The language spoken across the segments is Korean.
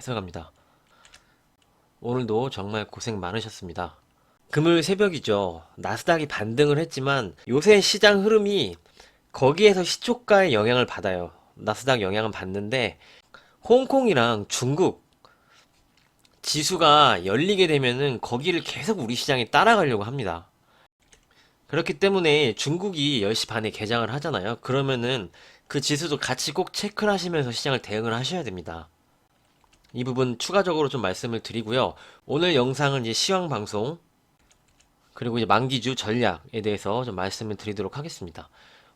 해석합니다. 오늘도 정말 고생 많으셨습니다. 금요일 새벽이죠. 나스닥이 반등을 했지만 요새 시장 흐름이 거기에서 시초가의 영향을 받아요. 나스닥 영향은 받는데 홍콩이랑 중국 지수가 열리게 되면은 거기를 계속 우리 시장에 따라가려고 합니다. 그렇기 때문에 중국이 10시 반에 개장을 하잖아요. 그러면은 그 지수도 같이 꼭 체크를 하시면서 시장을 대응을 하셔야 됩니다. 이 부분 추가적으로 좀 말씀을 드리고요. 오늘 영상은 이제 시황 방송 그리고 이제 만기주 전략에 대해서 좀 말씀을 드리도록 하겠습니다.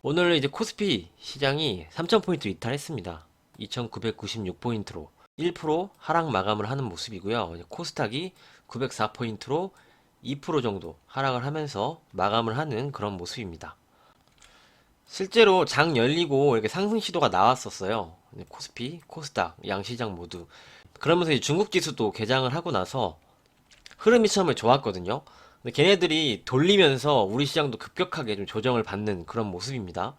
오늘 이제 코스피 시장이 3,000포인트 이탈했습니다. 2,996포인트로 1% 하락 마감을 하는 모습이고요. 코스닥이 904포인트로 2% 정도 하락을 하면서 마감을 하는 그런 모습입니다. 실제로 장 열리고 이렇게 상승 시도가 나왔었어요. 코스피, 코스닥, 양시장 모두. 그러면서 이제 중국 지수도 개장을 하고 나서 흐름이 처음에 좋았거든요. 근데 걔네들이 돌리면서 우리 시장도 급격하게 좀 조정을 받는 그런 모습입니다.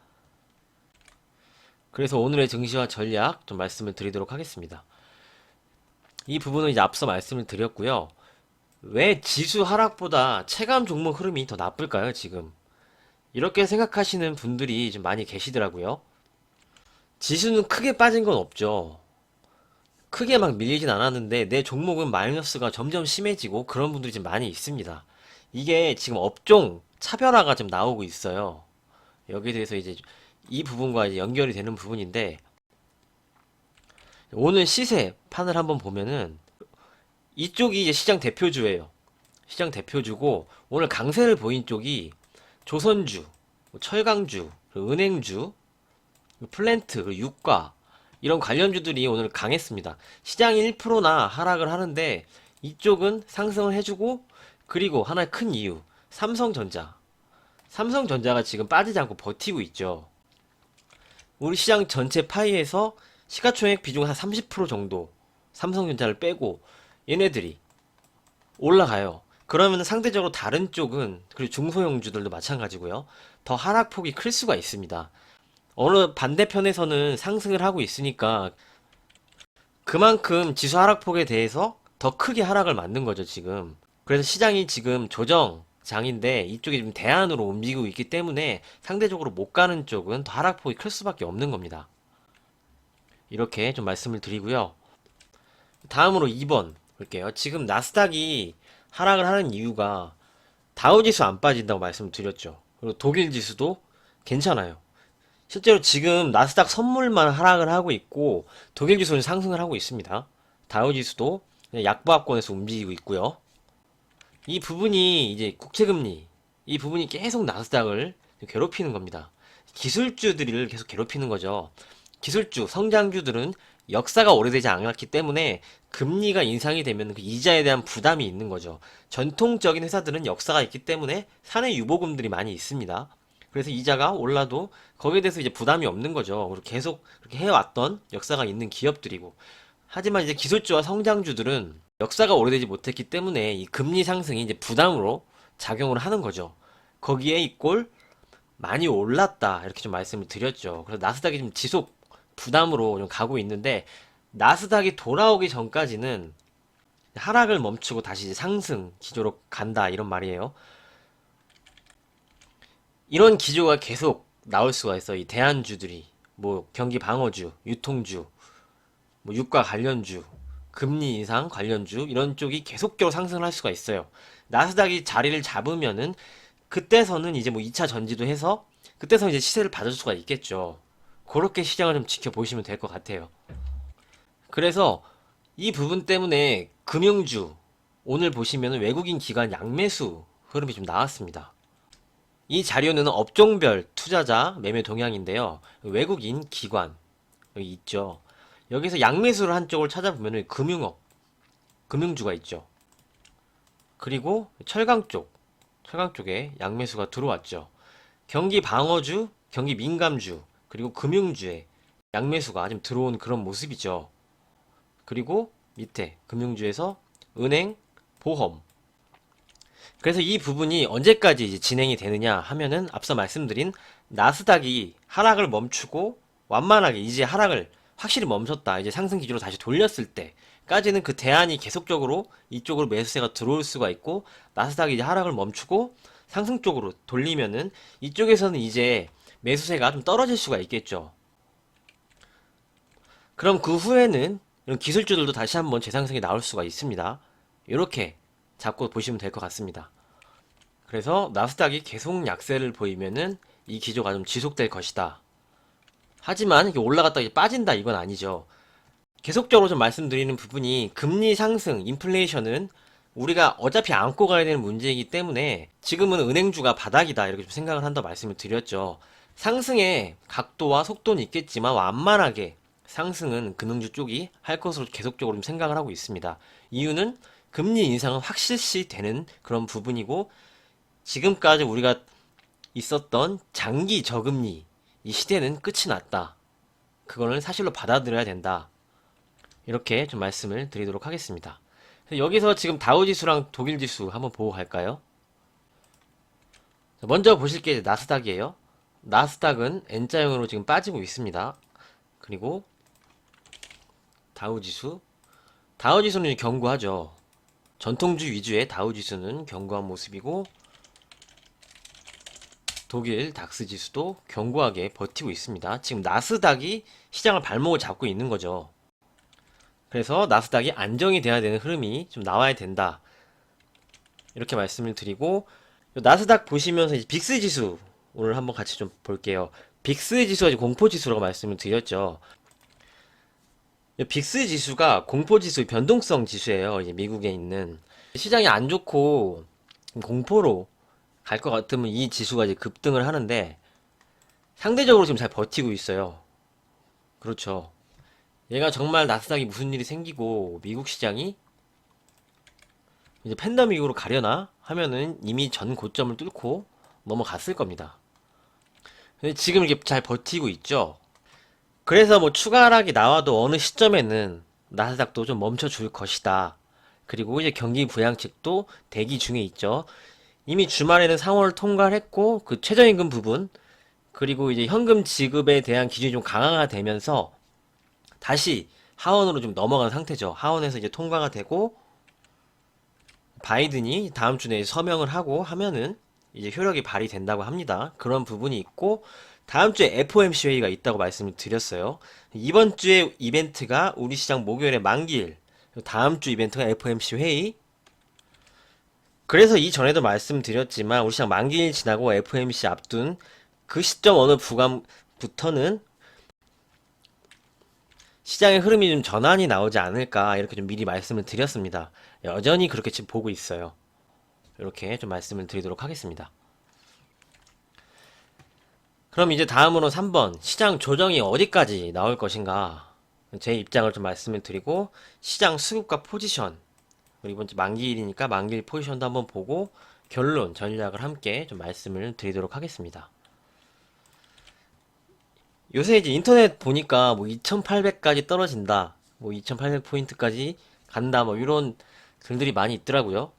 그래서 오늘의 증시와 전략 좀 말씀을 드리도록 하겠습니다. 이 부분은 이제 앞서 말씀을 드렸고요. 왜 지수 하락보다 체감 종목 흐름이 더 나쁠까요, 지금? 이렇게 생각하시는 분들이 좀 많이 계시더라고요. 지수는 크게 빠진 건 없죠. 크게 막 밀리진 않았는데 내 종목은 마이너스가 점점 심해지고 그런 분들이 좀 많이 있습니다. 이게 지금 업종 차별화가 좀 나오고 있어요. 여기에 대해서 이제 이 부분과 이제 연결이 되는 부분인데 오늘 시세 판을 한번 보면은 이쪽이 이제 시장 대표주예요. 시장 대표주고 오늘 강세를 보인 쪽이 조선주, 철강주, 그리고 은행주, 플랜트, 그리고 유가 이런 관련주들이 오늘 강했습니다. 시장이 1%나 하락을 하는데 이쪽은 상승을 해주고 그리고 하나의 큰 이유 삼성전자. 삼성전자가 지금 빠지지 않고 버티고 있죠. 우리 시장 전체 파이에서 시가총액 비중 한 30% 정도 삼성전자를 빼고 얘네들이 올라가요. 그러면 상대적으로 다른 쪽은 그리고 중소형주들도 마찬가지고요. 더 하락폭이 클 수가 있습니다. 어느 반대편에서는 상승을 하고 있으니까 그만큼 지수 하락폭에 대해서 더 크게 하락을 맞는 거죠, 지금. 그래서 시장이 지금 조정장인데 이쪽이 좀 대안으로 움직이고 있기 때문에 상대적으로 못 가는 쪽은 더 하락폭이 클 수밖에 없는 겁니다. 이렇게 좀 말씀을 드리고요. 다음으로 2번 볼게요. 지금 나스닥이 하락을 하는 이유가 다우지수 안 빠진다고 말씀드렸죠. 그리고 독일 지수도 괜찮아요. 실제로 지금 나스닥 선물만 하락을 하고 있고 독일 지수는 상승을 하고 있습니다. 다우 지수도 약보합권에서 움직이고 있고요. 이 부분이 이제 국채금리 이 부분이 계속 나스닥을 괴롭히는 겁니다. 기술주들을 계속 괴롭히는 거죠. 기술주, 성장주들은 역사가 오래되지 않았기 때문에 금리가 인상이 되면 그 이자에 대한 부담이 있는 거죠. 전통적인 회사들은 역사가 있기 때문에 사내 유보금들이 많이 있습니다. 그래서 이자가 올라도 거기에 대해서 이제 부담이 없는 거죠. 그리고 계속 그렇게 해왔던 역사가 있는 기업들이고. 하지만 이제 기술주와 성장주들은 역사가 오래되지 못했기 때문에 이 금리 상승이 이제 부담으로 작용을 하는 거죠. 거기에 이꼴 많이 올랐다 이렇게 좀 말씀을 드렸죠. 그래서 나스닥이 좀 지속 부담으로 좀 가고 있는데 나스닥이 돌아오기 전까지는 하락을 멈추고 다시 이제 상승 기조로 간다 이런 말이에요. 이런 기조가 계속 나올 수가 있어. 이 대안주들이 뭐 경기 방어주, 유통주, 뭐 유가 관련주, 금리 인상 관련주 이런 쪽이 계속적으로 상승을 할 수가 있어요. 나스닥이 자리를 잡으면은 그때서는 이제 뭐 2차 전지도 해서 그때서 이제 시세를 받을 수가 있겠죠. 그렇게 시장을 좀 지켜보시면 될 것 같아요. 그래서 이 부분 때문에 금융주 오늘 보시면 외국인 기관 양매수 흐름이 좀 나왔습니다. 이 자료는 업종별 투자자 매매 동향인데요. 외국인 기관 여기 있죠. 여기서 양매수를 한 쪽을 찾아보면 금융업, 금융주가 있죠. 그리고 철강 쪽에 양매수가 들어왔죠. 경기 방어주, 경기 민감주, 그리고 금융주에 양매수가 좀 들어온 그런 모습이죠. 그리고 밑에 금융주에서 은행, 보험. 그래서 이 부분이 언제까지 이제 진행이 되느냐 하면은 앞서 말씀드린 나스닥이 하락을 멈추고 완만하게 이제 하락을 확실히 멈췄다. 이제 상승 기조로 다시 돌렸을 때 까지는 그 대안이 계속적으로 이쪽으로 매수세가 들어올 수가 있고, 나스닥이 이제 하락을 멈추고 상승 쪽으로 돌리면은 이쪽에서는 이제 매수세가 좀 떨어질 수가 있겠죠. 그럼 그 후에는 이런 기술주들도 다시 한번 재상승이 나올 수가 있습니다. 이렇게 잡고 보시면 될 것 같습니다. 그래서 나스닥이 계속 약세를 보이면은 이 기조가 좀 지속될 것이다. 하지만 이게 올라갔다 이제 빠진다 이건 아니죠. 계속적으로 좀 말씀드리는 부분이 금리 상승, 인플레이션은 우리가 어차피 안고 가야 되는 문제이기 때문에 지금은 은행주가 바닥이다 이렇게 좀 생각을 한다 말씀을 드렸죠. 상승의 각도와 속도는 있겠지만 완만하게 상승은 금융주 쪽이 할 것으로 계속적으로 좀 생각을 하고 있습니다. 이유는 금리 인상은 확실시 되는 그런 부분이고 지금까지 우리가 있었던 장기 저금리 이 시대는 끝이 났다. 그거는 사실로 받아들여야 된다. 이렇게 좀 말씀을 드리도록 하겠습니다. 여기서 지금 다우지수랑 독일지수 한번 보고 갈까요? 먼저 보실 게 나스닥이에요. 나스닥은 N자형으로 지금 빠지고 있습니다. 그리고 다우지수. 다우지수는 견고하죠. 전통주 위주의 다우지수는 견고한 모습이고 독일 닥스 지수도 견고하게 버티고 있습니다. 지금 나스닥이 시장을 발목을 잡고 있는 거죠. 그래서 나스닥이 안정이 돼야 되는 흐름이 좀 나와야 된다. 이렇게 말씀을 드리고 나스닥 보시면서 이제 빅스 지수 오늘 한번 같이 좀 볼게요. 빅스 지수가 이제 공포 지수라고 말씀을 드렸죠. 빅스 지수가 공포 지수 변동성 지수예요. 이제 미국에 있는 시장이 안 좋고 공포로 갈 것 같으면 이 지수가 이제 급등을 하는데 상대적으로 지금 잘 버티고 있어요. 그렇죠. 얘가 정말 나스닥이 무슨 일이 생기고 미국 시장이 이제 팬데믹으로 가려나 하면은 이미 전 고점을 뚫고 넘어갔을 겁니다. 근데 지금 이렇게 잘 버티고 있죠. 그래서 뭐 추가 하락이 나와도 어느 시점에는 나스닥도 좀 멈춰줄 것이다. 그리고 이제 경기 부양책도 대기 중에 있죠. 이미 주말에는 상원을 통과를 했고 그 최저임금 부분 그리고 이제 현금 지급에 대한 기준이 좀 강화가 되면서 다시 하원으로 좀 넘어간 상태죠. 하원에서 이제 통과가 되고 바이든이 다음 주 내에 서명을 하고 하면은 이제 효력이 발휘된다고 합니다. 그런 부분이 있고 다음 주에 FOMC 회의가 있다고 말씀을 드렸어요. 이번 주에 이벤트가 우리 시장 목요일에 만기일, 다음 주 이벤트가 FOMC 회의. 그래서 이전에도 말씀드렸지만 우리 시장 만기일 지나고 FOMC 앞둔 그 시점 어느 구간부터는 시장의 흐름이 좀 전환이 나오지 않을까 이렇게 좀 미리 말씀을 드렸습니다. 여전히 그렇게 지금 보고 있어요. 이렇게 좀 말씀을 드리도록 하겠습니다. 그럼 이제 다음으로 3번 시장 조정이 어디까지 나올 것인가 제 입장을 좀 말씀을 드리고 시장 수급과 포지션 그리고 이번 주 만기일이니까 만기일 포지션도 한번 보고 결론 전략을 함께 좀 말씀을 드리도록 하겠습니다. 요새 이제 인터넷 보니까 뭐 2800까지 떨어진다 뭐 2800포인트까지 간다 뭐 이런 글들이 많이 있더라고요.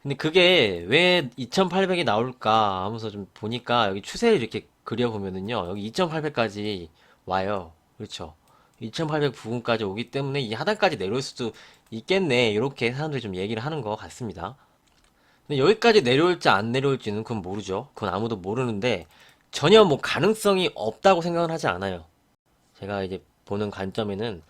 근데 그게 왜 2800이 나올까 하면서 좀 보니까 여기 추세를 이렇게 그려보면은요. 여기 2800까지 와요. 그렇죠. 2800 부근까지 오기 때문에 이 하단까지 내려올 수도 있겠네. 이렇게 사람들이 좀 얘기를 하는 것 같습니다. 근데 여기까지 내려올지 안 내려올지는 그건 모르죠. 그건 아무도 모르는데 전혀 뭐 가능성이 없다고 생각을 하지 않아요. 제가 이제 보는 관점에는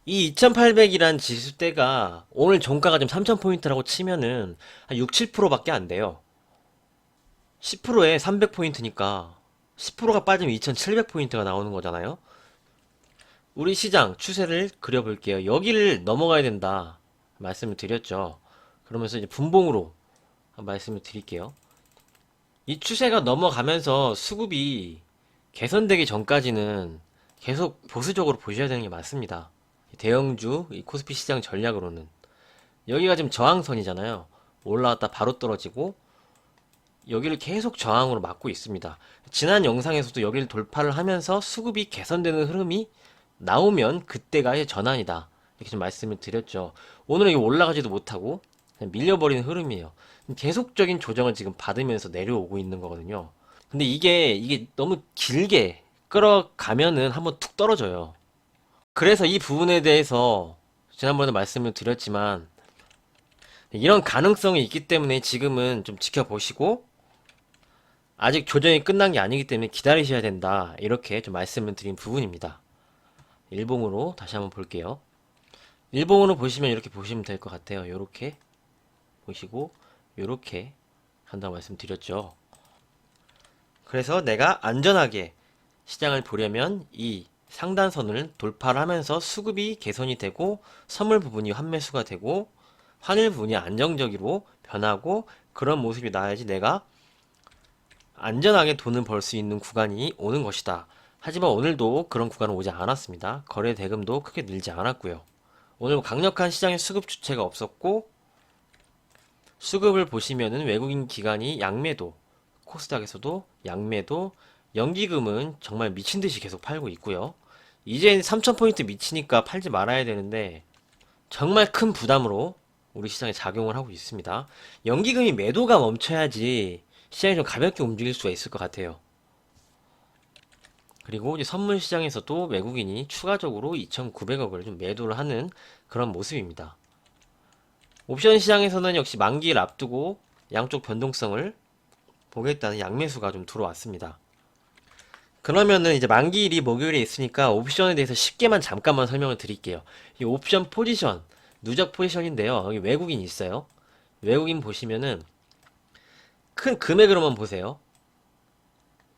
이 2800이란 지수대가 오늘 종가가 좀 3000포인트라고 치면은 한 6, 7%밖에 안 돼요. 10%에 300포인트니까 10%가 빠지면 2700포인트가 나오는 거잖아요. 우리 시장 추세를 그려볼게요. 여기를 넘어가야 된다 말씀을 드렸죠. 그러면서 이제 분봉으로 말씀을 드릴게요. 이 추세가 넘어가면서 수급이 개선되기 전까지는 계속 보수적으로 보셔야 되는 게 맞습니다. 대형주 이 코스피 시장 전략으로는 여기가 지금 저항선이잖아요. 올라왔다 바로 떨어지고 여기를 계속 저항으로 막고 있습니다. 지난 영상에서도 여기를 돌파를 하면서 수급이 개선되는 흐름이 나오면 그때가 이제 전환이다 이렇게 좀 말씀을 드렸죠. 오늘은 이거 올라가지도 못하고 그냥 밀려버리는 흐름이에요. 계속적인 조정을 지금 받으면서 내려오고 있는 거거든요. 근데 이게 너무 길게 끌어가면은 한번 툭 떨어져요. 그래서 이 부분에 대해서 지난번에 말씀을 드렸지만 이런 가능성이 있기 때문에 지금은 좀 지켜보시고 아직 조정이 끝난 게 아니기 때문에 기다리셔야 된다. 이렇게 좀 말씀을 드린 부분입니다. 일봉으로 다시 한번 볼게요. 일봉으로 보시면 이렇게 보시면 될 것 같아요. 요렇게 보시고 요렇게 한다고 말씀드렸죠. 그래서 내가 안전하게 시장을 보려면 이 상단선을 돌파를 하면서 수급이 개선이 되고 선물 부분이 환매수가 되고 환율 부분이 안정적으로 변하고 그런 모습이 나야지 내가 안전하게 돈을 벌 수 있는 구간이 오는 것이다. 하지만 오늘도 그런 구간은 오지 않았습니다. 거래 대금도 크게 늘지 않았고요. 오늘 강력한 시장의 수급 주체가 없었고 수급을 보시면은 외국인 기관이 양매도, 코스닥에서도 양매도, 연기금은 정말 미친 듯이 계속 팔고 있고요. 이제 3000포인트 미치니까 팔지 말아야 되는데 정말 큰 부담으로 우리 시장에 작용을 하고 있습니다. 연기금이 매도가 멈춰야지 시장이 좀 가볍게 움직일 수가 있을 것 같아요. 그리고 이제 선물 시장에서도 외국인이 추가적으로 2,900억을 좀 매도를 하는 그런 모습입니다. 옵션 시장에서는 역시 만기를 앞두고 양쪽 변동성을 보겠다는 양매수가 좀 들어왔습니다. 그러면은 이제 만기일이 목요일에 있으니까 옵션에 대해서 쉽게만 잠깐만 설명을 드릴게요. 이 옵션 포지션, 누적 포지션인데요. 여기 외국인이 있어요. 외국인 보시면은 큰 금액으로만 보세요.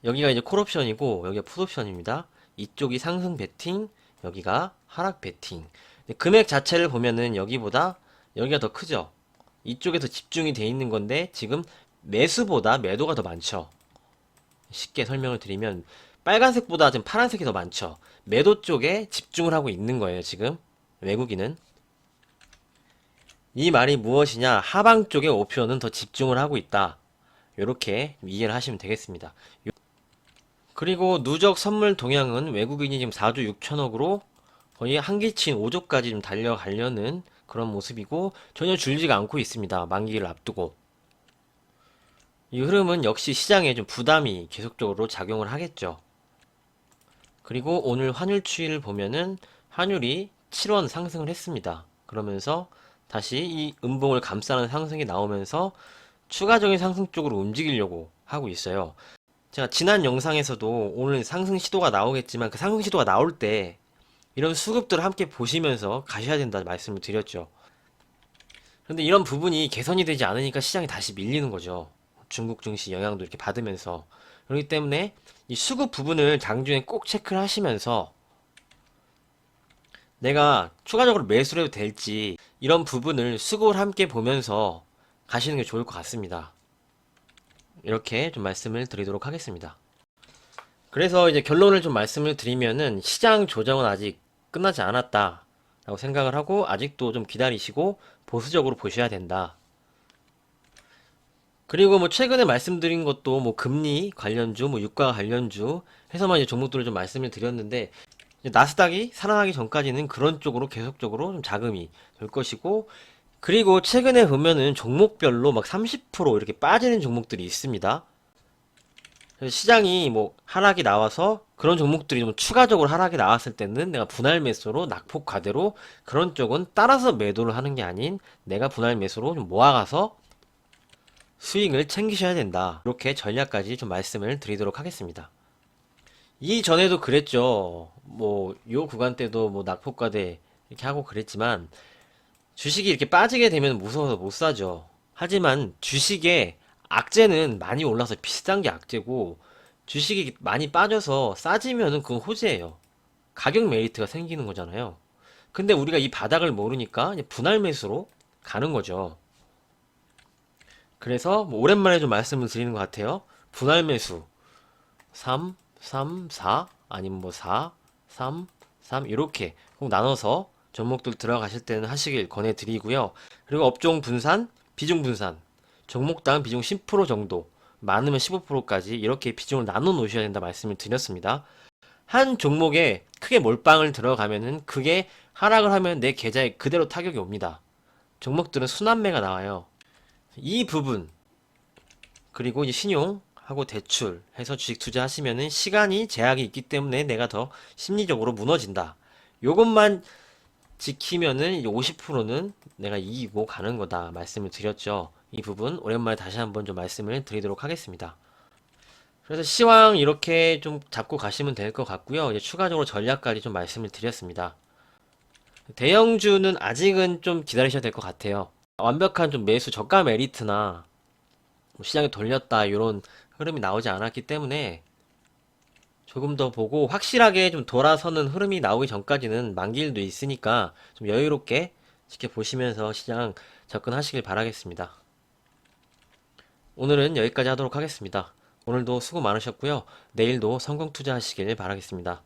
여기가 이제 콜옵션이고 여기가 풋옵션입니다. 이쪽이 상승 베팅, 여기가 하락 베팅. 금액 자체를 보면은 여기보다 여기가 더 크죠. 이쪽에 더 집중이 돼 있는 건데 지금 매수보다 매도가 더 많죠. 쉽게 설명을 드리면 빨간색보다 지금 파란색이 더 많죠. 매도 쪽에 집중을 하고 있는 거예요, 지금. 외국인은. 이 말이 무엇이냐? 하방 쪽에 옵션은 더 집중을 하고 있다. 이렇게 이해를 하시면 되겠습니다. 그리고 누적 선물 동향은 외국인이 지금 4조 6천억으로 거의 한기친 5조까지 좀 달려가려는 그런 모습이고 전혀 줄지가 않고 있습니다. 만기를 앞두고. 이 흐름은 역시 시장에 좀 부담이 계속적으로 작용을 하겠죠. 그리고 오늘 환율 추이를 보면은 환율이 7원 상승을 했습니다. 그러면서 다시 이 음봉을 감싸는 상승이 나오면서 추가적인 상승 쪽으로 움직이려고 하고 있어요. 제가 지난 영상에서도 오늘 상승 시도가 나오겠지만 그 상승 시도가 나올 때 이런 수급들을 함께 보시면서 가셔야 된다 말씀을 드렸죠. 그런데 이런 부분이 개선이 되지 않으니까 시장이 다시 밀리는 거죠. 중국 증시 영향도 이렇게 받으면서. 그렇기 때문에 이 수급 부분을 장중에 꼭 체크를 하시면서 내가 추가적으로 매수를 해도 될지 이런 부분을 수급을 함께 보면서 가시는 게 좋을 것 같습니다. 이렇게 좀 말씀을 드리도록 하겠습니다. 그래서 이제 결론을 좀 말씀을 드리면은 시장 조정은 아직 끝나지 않았다 라고 생각을 하고 아직도 좀 기다리시고 보수적으로 보셔야 된다. 그리고 뭐 최근에 말씀드린 것도 뭐 금리 관련주, 뭐 유가 관련주 해서만 이제 종목들을 좀 말씀을 드렸는데 이제 나스닥이 살아나기 전까지는 그런 쪽으로 계속적으로 좀 자금이 될 것이고 그리고 최근에 보면은 종목별로 막 30% 이렇게 빠지는 종목들이 있습니다. 그래서 시장이 뭐 하락이 나와서 그런 종목들이 좀 추가적으로 하락이 나왔을 때는 내가 분할 매수로 낙폭 과대로 그런 쪽은 따라서 매도를 하는 게 아닌 내가 분할 매수로 좀 모아가서 수익을 챙기셔야 된다. 이렇게 전략까지 좀 말씀을 드리도록 하겠습니다. 이전에도 그랬죠. 뭐, 요 구간 때도 뭐 낙폭과대 이렇게 하고 그랬지만 주식이 이렇게 빠지게 되면 무서워서 못 사죠. 하지만 주식의 악재는 많이 올라서 비싼 게 악재고 주식이 많이 빠져서 싸지면은 그건 호재예요. 가격 메리트가 생기는 거잖아요. 근데 우리가 이 바닥을 모르니까 이제 분할 매수로 가는 거죠. 그래서 뭐 오랜만에 좀 말씀을 드리는 것 같아요. 분할 매수 3, 3, 4 아니면 뭐 4, 3, 3 이렇게 꼭 나눠서 종목들 들어가실 때는 하시길 권해드리고요. 그리고 업종 분산, 비중 분산, 종목당 비중 10% 정도, 많으면 15%까지 이렇게 비중을 나눠 놓으셔야 된다 말씀을 드렸습니다. 한 종목에 크게 몰빵을 들어가면은 그게 하락을 하면 내 계좌에 그대로 타격이 옵니다. 종목들은 순환매가 나와요. 이 부분 그리고 이제 신용하고 대출 해서 주식 투자하시면은 시간이 제약이 있기 때문에 내가 더 심리적으로 무너진다. 요것만 지키면은 이제 50%는 내가 이기고 가는 거다 말씀을 드렸죠. 이 부분 오랜만에 다시 한번 좀 말씀을 드리도록 하겠습니다. 그래서 시황 이렇게 좀 잡고 가시면 될 것 같고요. 이제 추가적으로 전략까지 좀 말씀을 드렸습니다. 대형주는 아직은 좀 기다리셔야 될 것 같아요. 완벽한 좀 매수 저가 메리트나 뭐 시장이 돌렸다 이런 흐름이 나오지 않았기 때문에 조금 더 보고 확실하게 좀 돌아서는 흐름이 나오기 전까지는 만기일도 있으니까 좀 여유롭게 지켜보시면서 시장 접근하시길 바라겠습니다. 오늘은 여기까지 하도록 하겠습니다. 오늘도 수고 많으셨고요. 내일도 성공 투자하시길 바라겠습니다.